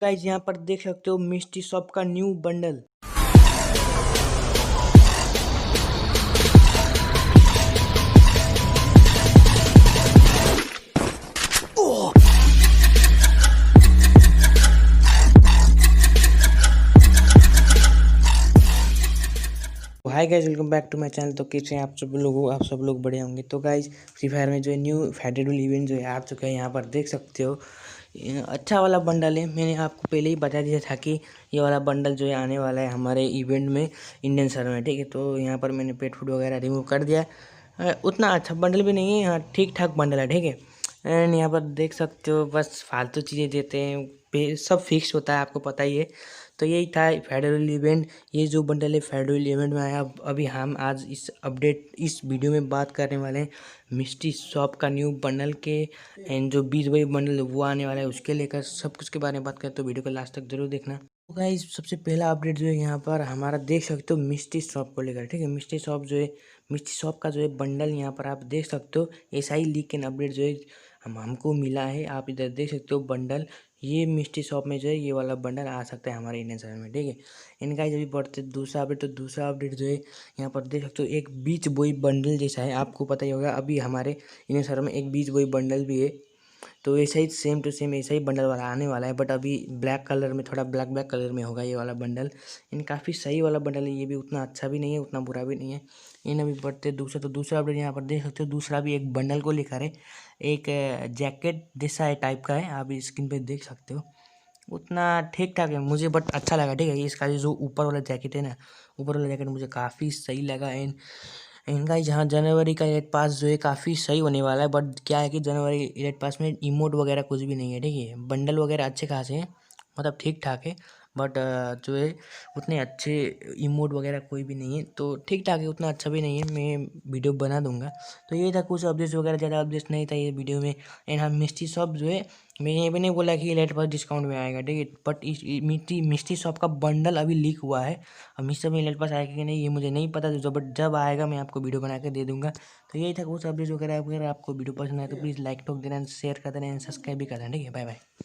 Guys यहाँ पर देख सकते हो मिस्ट्री शॉप का new bundle. Hi guys, welcome back to my channel. तो कैसे हैं आप सब लोग बढ़िया होंगे। तो गाइज फ्री फायर में जो है न्यू फेडरल इवेंट जो है आ चुका है, यहाँ पर देख सकते हो अच्छा वाला बंडल है। मैंने आपको पहले ही बता दिया था कि ये वाला बंडल जो है आने वाला है हमारे इवेंट में, इंडियन सर्वर में, ठीक है। तो यहाँ पर मैंने पेट फूड वगैरह रिमूव कर दिया। उतना अच्छा बंडल भी नहीं है, यहाँ ठीक ठाक बंडल है, ठीक है। एंड यहाँ पर देख सकते हो बस फालतू चीज़ें देते हैं, सब फिक्स होता है, आपको पता ही है। तो यही था फेडरल इवेंट। ये जो बंडल है फेडरल इवेंट में आया। अभी हम आज इस वीडियो में बात करने वाले हैं मिस्ट्री शॉप का न्यू बंडल के, एंड जो 20 वही बंडल वो आने वाला है उसके लेकर सब कुछ के बारे में बात करें, तो वीडियो को लास्ट तक जरूर देखना। तो गाइस सबसे पहला अपडेट जो है यहाँ पर हमारा देख सकते हो मिस्ट्री शॉप को लेकर, ठीक है। मिस्ट्री शॉप जो है, मिस्ट्री शॉप का जो है बंडल यहाँ पर आप देख सकते हो। ऐसा ही लीक एंड अपडेट जो है हमको मिला है। आप इधर देख सकते हो बंडल, ये मिस्ट्री शॉप में जो है ये वाला बंडल आ सकता है हमारे इंडियन सर्वर में, ठीक है। इनका जब भी बढ़ते दूसरा अपडेट, तो दूसरा अपडेट जो है यहाँ पर देख सकते हो एक बीच बॉय बंडल जैसा है। आपको पता ही होगा अभी हमारे इंडियन सर्वर में एक बीच बॉय बंडल भी है। तो ऐसा ही सेम टू सेम ऐसा ही बंडल वाला आने वाला है, बट अभी ब्लैक कलर में, थोड़ा ब्लैक ब्लैक कलर में होगा ये वाला बंडल। इन काफ़ी सही वाला बंडल है, ये भी उतना अच्छा भी नहीं है उतना बुरा भी नहीं है। इन अभी बढ़ते दूसरा, तो दूसरा अपडेट यहाँ पर देख सकते हो, दूसरा भी एक बंडल को लेकर है। एक जैकेट जैसा है टाइप का है, आप स्क्रीन पे देख सकते हो। उतना ठीक ठाक है मुझे, बट अच्छा लगा, ठीक है। इसका जो ऊपर वाला जैकेट है ना, ऊपर वाला जैकेट मुझे काफ़ी सही लगा। एंड इनका जहाँ जनवरी का इलेट पास जो है काफ़ी सही होने वाला है, बट क्या है कि जनवरी इलेट पास में इमोट वगैरह कुछ भी नहीं है, ठीक है। बंडल वगैरह अच्छे खासे हैं, मतलब ठीक ठाक है, बट जो है उतने अच्छे इमोट वगैरह कोई भी नहीं है। तो ठीक ठाक है, उतना अच्छा भी नहीं है, मैं वीडियो बना दूंगा। तो ये था कुछ अपडेट्स वगैरह, ज़्यादा अपडेट्स नहीं था ये वीडियो में। एंड हाँ, मिस्ट्री शॉप जो है, मैं ये भी नहीं बोला कि इलेट पास डिस्काउंट में आएगा, ठीक है। बट इस मिस्ट्री शॉप का बंडल अभी लीक हुआ है। अब मिस्टर में इलेट पास आएगा कि नहीं ये मुझे नहीं पता, जो बट जब आएगा मैं आपको वीडियो बना के दे दूंगा। तो यही था कुछ अपडेट्स वगैरह। अगर आपको वीडियो पसंद आए तो प्लीज़ लाइक ठोक देना, शेयर कर देना, सब्सक्राइब भी कर देना, ठीक है। Bye bye.